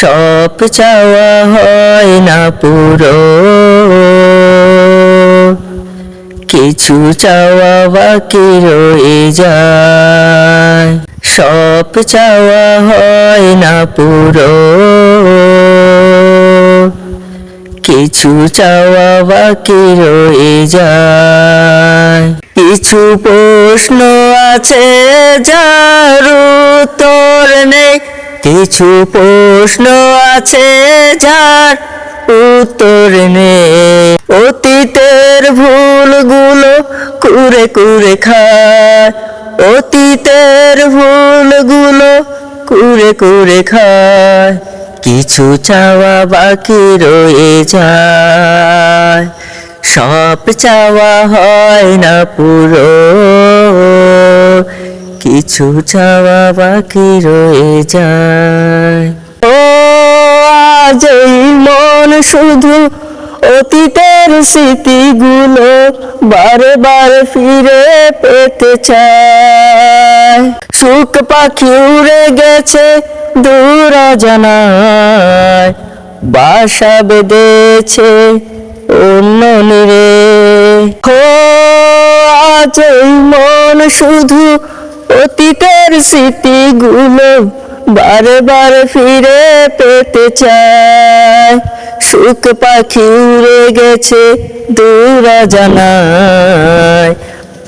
সব চাওয়া হয় না পুরো, কিছু চাওয়া বাকি রয়ে যায়। সব চাওয়া হয় না পুরো, কিছু চাওয়া বাকি রয়ে যায়। কিছু প্রশ্ন আছে যার উত্তর নেই, কিছু প্রশ্ন আছে যার উত্তর নেই। অতীতের ভুলগুলো কুরে কুরে খায়, অতীতের ভুলগুলো কুরে কুরে খায়। কিছু চাওয়া বাকি রয়ে যায়, সব চাওয়া হয় না পুরো, কিছু চাওয়া বাকি রয়ে যায়। ও আজ এই মন শুধু অতীতের স্মৃতিগুলো বারে বারে ফিরে পেতে চায়। সুখ পাখি উড়ে গেছে দূর অজানায়, বাসা বেঁধেছে অন্য নীড়ে। ও আজ এই মন শুধু অতীতের স্মৃতিগুলো বারে বারে ফিরে পেতে চায়। সুখ পাখি উড়ে গেছে দূর অজানায়,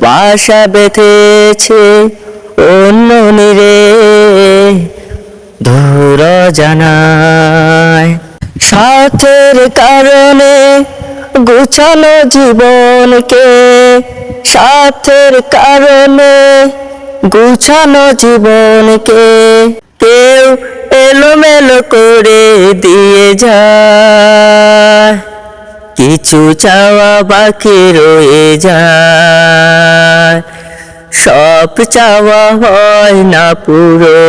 বাসা বেঁধেছে অন্য নীড়ে দূর অজানায়। স্বার্থের কারণে গুছানো জীবনকে, স্বার্থের কারণে গুছানো জীবনকে কেউ এলোমেলো করে দিয়ে যায়। কিছু চাওয়া বাকি রয়ে যায়, সব চাওয়া হয় না পুরো,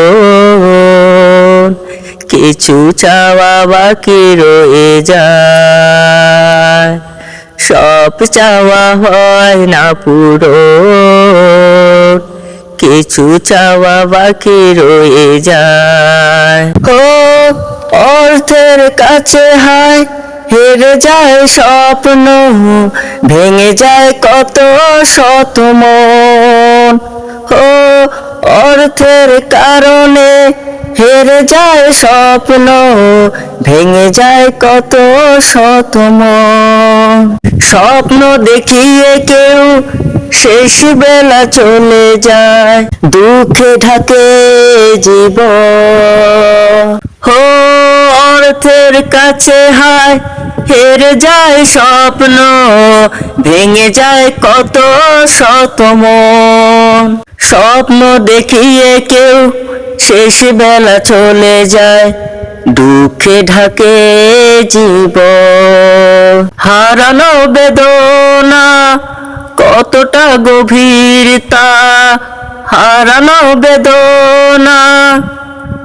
কিছু চাওয়া বাকি রয়ে যায়। সব চাওয়া হয় না পুরো, কিছু চাওয়া বাকি রয়ে যায়। ও অর্থের কাছে হায় হেরে যায় স্বপ্ন, ভেঙে যায় কত শত মন। ও অর্থের কারণে হেরে যায় স্বপ্ন, ভেঙে যায় কত শত মন। স্বপ্ন দেখিয়ে কেউ শেষ বেলা চলে যায়, দুঃখে ঢাকে জীবন। ও অর্থের কাছে হায় হেরে যায় স্বপ্ন, ভেঙে যায় কত শত মন। স্বপ্ন দেখিয়ে কেউ শেষ বেলা চলে যায়, দুঃখে ঢাকে জীবন। হারানো বেদনা কতটা গভীর তা, হারানো বেদনা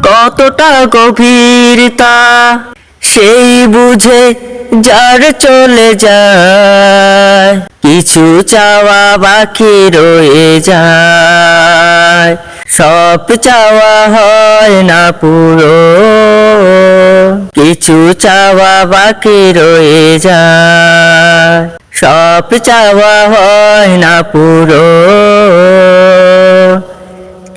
কতটা গভীর তা, সেই বুঝে যার চলে যায়। কিছু চাওয়া বাকি রয়ে যায়, সব চাওয়া হয় না পুরো, কিছু চাওয়া বাকি রয়ে যায়। সব চাওয়া হয় না পুরো,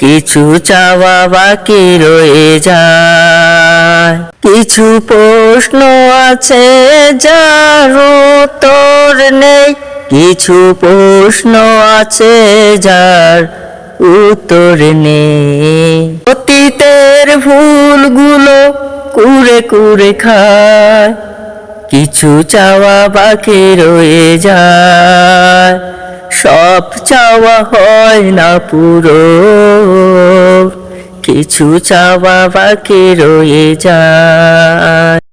কিছু চাওয়া বাকি রয়ে যায়। কিছু প্রশ্ন আছে যার উত্তর নেই, কিছু প্রশ্ন আছে যার উত্তর নেই। অতীতের ভুলগুলো কুরে কুরে খায়, কিছু চাওয়া বাকি রয়ে যায়। সব চাওয়া হয় না পুরো, কিছু চাওয়া বাকি রয়ে যায়।